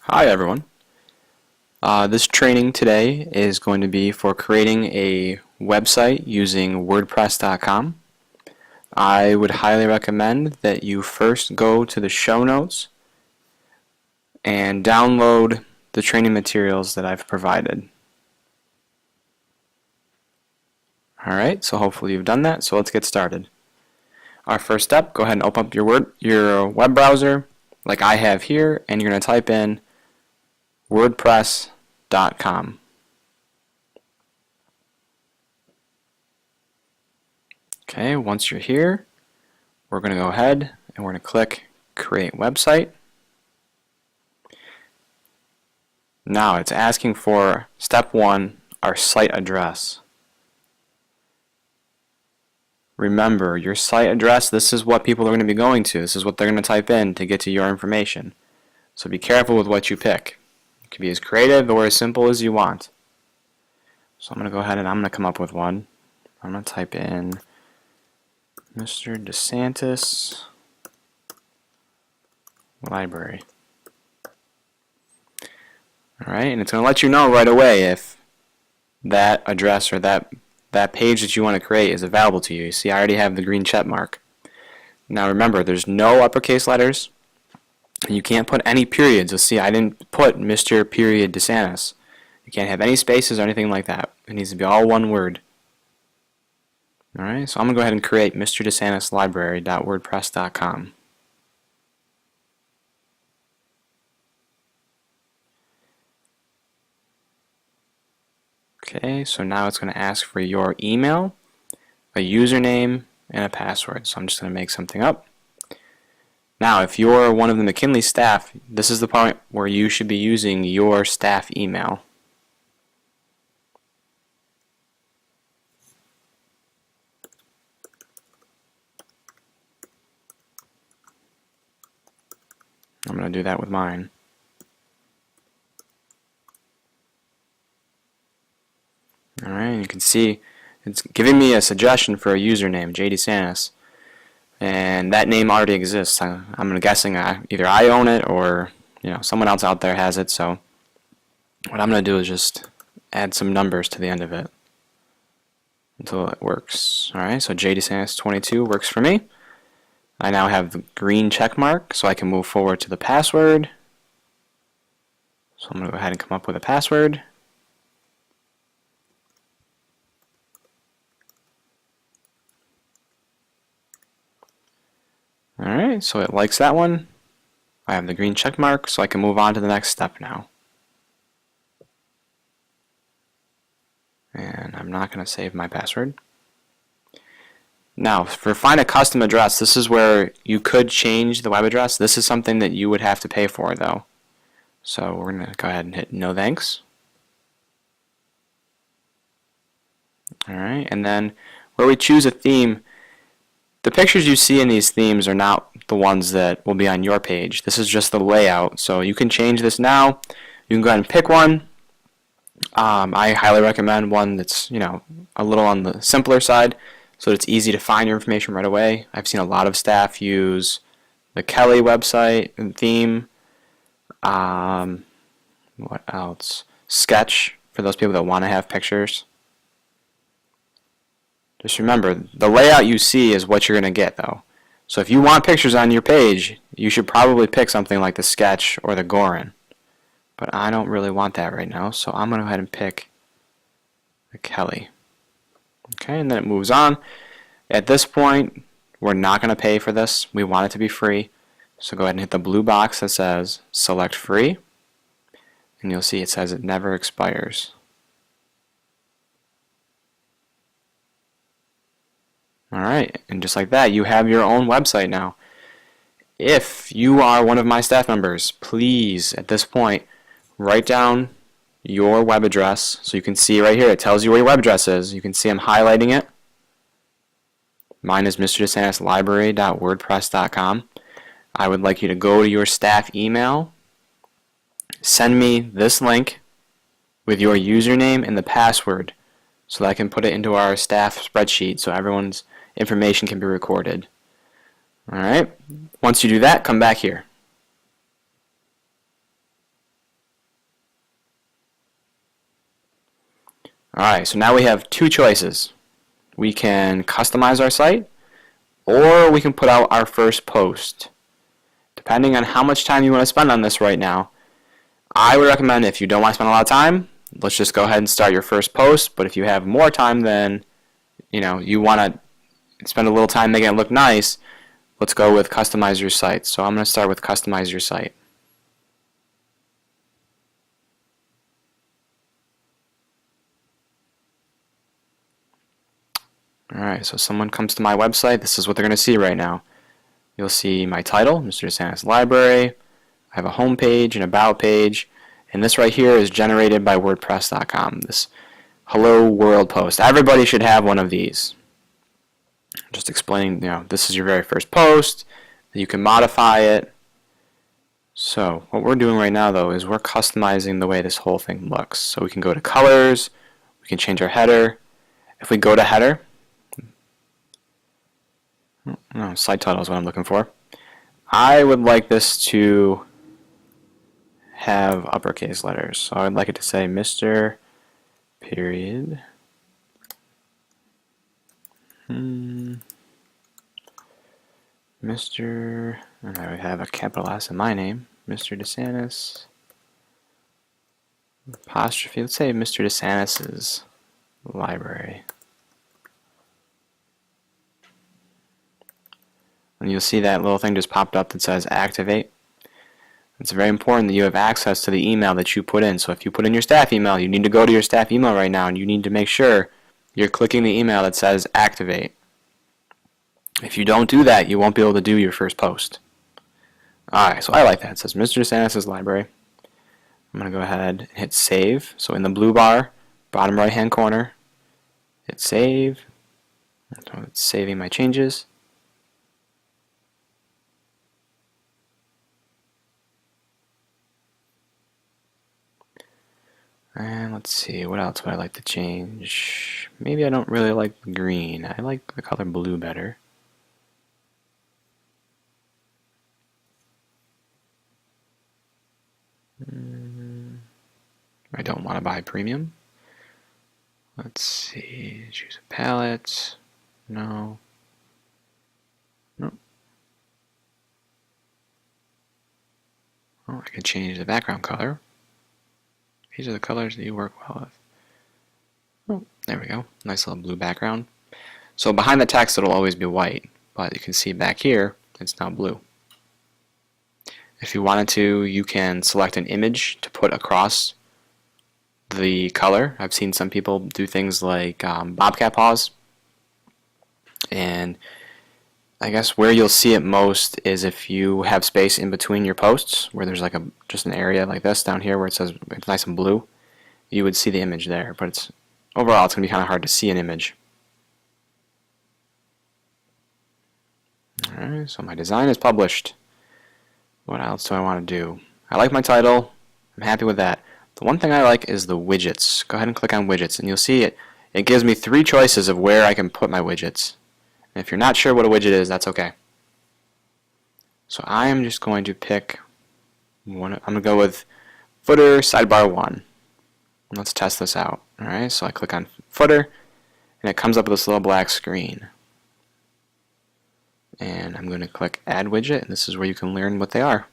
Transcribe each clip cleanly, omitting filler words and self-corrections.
Hi everyone. This training today is going to be for creating a website using WordPress.com. I would highly recommend that you first go to the show notes and download the training materials that I've provided. Alright, so hopefully you've done that, so let's get started. Our first step, go ahead and open up your web browser like I have here, and you're going to type in WordPress.com. Okay, once you're here, we're going to go ahead and we're going to click Create Website. Now it's asking for step 1, our site address. Remember, your site address, this is what people are going to be going to. This is what they're going to type in to get to your information. So be careful with what you pick. It can be as creative or as simple as you want. So I'm going to go ahead and I'm going to come up with one. I'm going to type in Mr. DeSantis Library. Alright, and it's going to let you know right away if that address or that page that you want to create is available to you. You see, I already have the green check mark. Now remember, there's no uppercase letters, and you can't put any periods. You'll see I didn't put Mr. Period DeSantis. You can't have any spaces or anything like that. It needs to be all one word. Alright, so I'm going to go ahead and create Mr. DeSantis Library.wordpress.com. Okay, so now it's going to ask for your email, a username, and a password. So I'm just going to make something up. Now, if you're one of the McKinley staff, this is the point where you should be using your staff email. I'm going to do that with mine. Alright, you can see it's giving me a suggestion for a username, JD Santis, and that name already exists. I'm guessing either I own it or someone else out there has it. So what I'm going to do is just add some numbers to the end of it until it works. Alright, so JD Santis 22 works for me. I now have the green check mark, so I can move forward to the password. So I'm going to go ahead and come up with a password. Alright, so it likes that one. I have the green check mark, so I can move on to the next step now. And I'm not going to save my password. Now, for find a custom address, this is where you could change the web address. This is something that you would have to pay for, though. So we're going to go ahead and hit no thanks. Alright, and then where we choose a theme, the pictures you see in these themes are not the ones that will be on your page. This is just the layout. So you can change this now. You can go ahead and pick one. I highly recommend one that's a little on the simpler side, so it's easy to find your information right away. I've seen a lot of staff use the Kelly website and theme. What else? Sketch for those people that want to have pictures. Just remember, the layout you see is what you're going to get, though. So if you want pictures on your page, you should probably pick something like the Sketch or the Gorin. But I don't really want that right now, so I'm going to go ahead and pick the Kelly. Okay, and then it moves on. At this point, we're not going to pay for this. We want it to be free. So go ahead and hit the blue box that says Select Free. And you'll see it says it never expires. Alright, and just like that, you have your own website now. If you are one of my staff members, please, at this point, write down your web address. So you can see right here, it tells you where your web address is. You can see I'm highlighting it. Mine is Mr. DeSantis Library.wordpress.com. I would like you to go to your staff email, send me this link with your username and the password so that I can put it into our staff spreadsheet so everyone's information can be recorded. Alright, once you do that, come back here. Alright, so now we have two choices. We can customize our site, or we can put out our first post. Depending on how much time you want to spend on this right now, I would recommend, if you don't want to spend a lot of time, let's just go ahead and start your first post. But if you have more time than you want to spend a little time making it look nice, let's go with customize your site. So I'm going to start with customize your site. Alright, so someone comes to my website, this is what they're going to see right now. You'll see my title, Mr. DeSantis Library. I have a home page, an about page, and this right here is generated by WordPress.com. This Hello World post. Everybody should have one of these. Just explaining, this is your very first post. You can modify it. So what we're doing right now, though, is we're customizing the way this whole thing looks. So we can go to colors. We can change our header. If we go to header, no, site title is what I'm looking for. I would like this to have uppercase letters. So I would like it to say Mr. Period. Mr. And I would have a capital S in my name. Mr. DeSantis. Apostrophe. Let's say Mr. DeSantis's library. And you'll see that little thing just popped up that says activate. It's very important that you have access to the email that you put in. So if you put in your staff email, you need to go to your staff email right now and you need to make sure you're clicking the email that says activate. If you don't do that, you won't be able to do your first post. Alright, so I like that. It says Mr. DeSantis' library. I'm going to go ahead and hit save. So in the blue bar, bottom right hand corner, hit save. So it's saving my changes. And let's see, what else would I like to change? Maybe I don't really like green. I like the color blue better. I don't want to buy premium. Let's see, choose a palette. No. Nope. Oh, I can change the background color. These are the colors that you work well with. Oh, there we go. Nice little blue background. So behind the text it'll always be white, but you can see back here it's now blue. If you wanted to, you can select an image to put across the color. I've seen some people do things like bobcat paws, and I guess where you'll see it most is if you have space in between your posts, where there's like just an area like this down here where it says it's nice and blue. You would see the image there, but overall it's going to be kind of hard to see an image. Alright, so my design is published. What else do I want to do? I like my title. I'm happy with that. The one thing I like is the widgets. Go ahead and click on widgets and you'll see it gives me 3 choices of where I can put my widgets. And if you're not sure what a widget is, that's okay. So I am just going to pick one. I'm going to go with footer sidebar 1. Let's test this out. Alright, so I click on footer and it comes up with this little black screen. And I'm going to click add widget, and this is where you can learn what they are.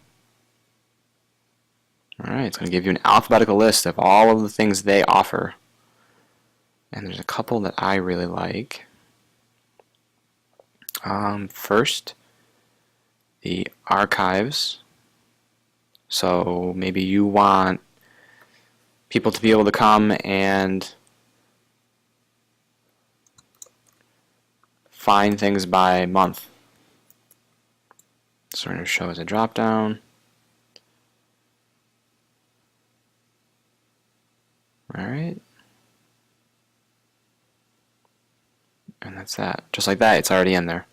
Alright, it's going to give you an alphabetical list of all of the things they offer. And there's a couple that I really like. First, the archives. So maybe you want people to be able to come and find things by month. So we're going to show as a drop down. Alright. And that's that. Just like that, it's already in there.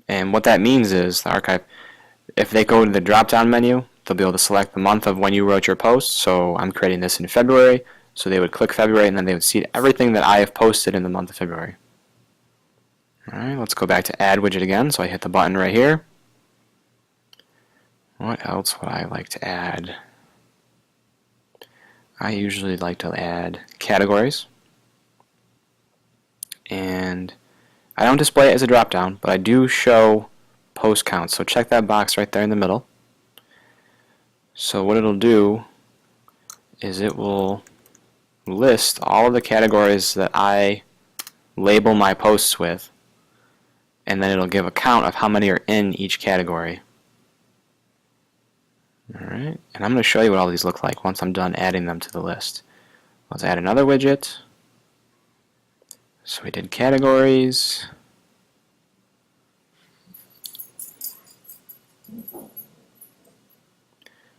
And what that means is the archive, if they go to the drop down menu, they'll be able to select the month of when you wrote your post. So I'm creating this in February, so they would click February and then they would see everything that I have posted in the month of February. Alright, let's go back to add widget again. So I hit the button right here. What else would I like to add? I usually like to add categories, and I don't display it as a drop down, but I do show post counts, so check that box right there in the middle. So what it'll do is it will list all of the categories that I label my posts with, and then it'll give a count of how many are in each category. Alright, and I'm going to show you what all these look like once I'm done adding them to the list. Let's add another widget. So we did categories.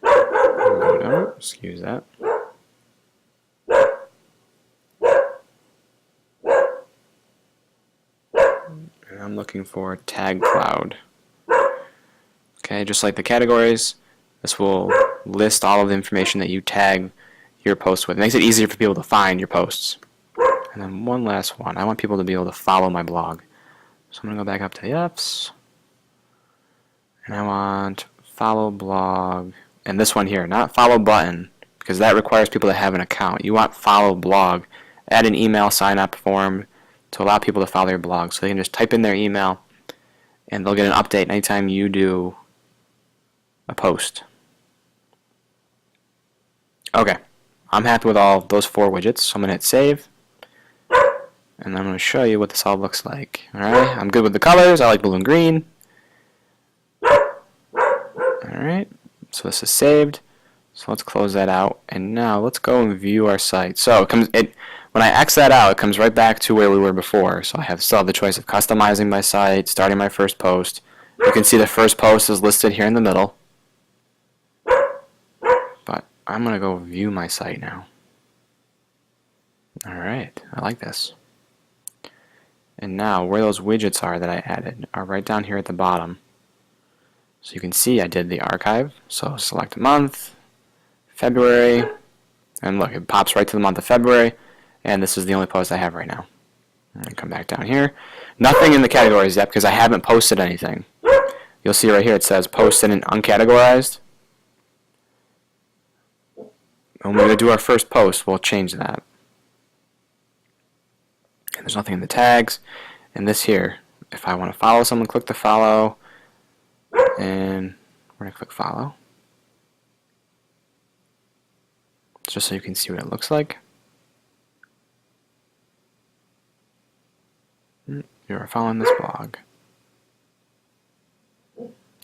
Oh, excuse that. And I'm looking for tag cloud. Okay, just like the categories, this will list all of the information that you tag your post with. It makes it easier for people to find your posts. And then one last one. I want people to be able to follow my blog. So I'm going to go back up to the F's. And I want follow blog. And this one here, not follow button, because that requires people to have an account. You want follow blog. Add an email sign up form to allow people to follow your blog. So they can just type in their email and they'll get an update anytime you do a post. Okay, I'm happy with all those 4 widgets, so I'm going to hit save. And I'm going to show you what this all looks like. Alright, I'm good with the colors. I like blue and green. Alright, so this is saved. So let's close that out. And now let's go and view our site. So when I X that out, it comes right back to where we were before. So I still have the choice of customizing my site, starting my first post. You can see the first post is listed here in the middle. But I'm going to go view my site now. Alright, I like this. And now where those widgets are that I added are right down here at the bottom. So you can see I did the archive. So select a month, February, and look, it pops right to the month of February, and this is the only post I have right now. And come back down here. Nothing in the categories yet because I haven't posted anything. You'll see right here it says posted and uncategorized. When we're going to do our first post, we'll change that. And there's nothing in the tags. And this here, if I want to follow someone, click the follow, and we're going to click follow. Just so you can see what it looks like. You are following this blog.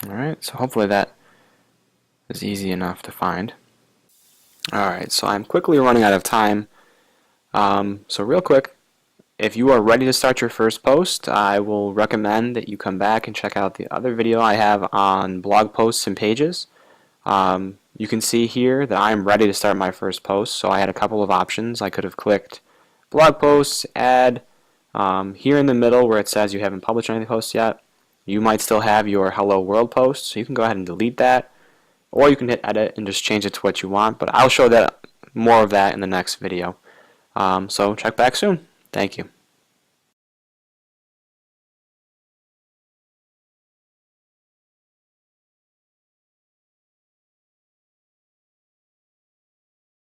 Alright, so hopefully that is easy enough to find. Alright, so I'm quickly running out of time. So real quick, if you are ready to start your first post, I will recommend that you come back and check out the other video I have on blog posts and pages. You can see here that I'm ready to start my first post, so I had a couple of options. I could have clicked blog posts, add. Here in the middle where it says you haven't published any posts yet, you might still have your hello world post, so you can go ahead and delete that, or you can hit edit and just change it to what you want, but I'll show that more of that in the next video. So check back soon. Thank you.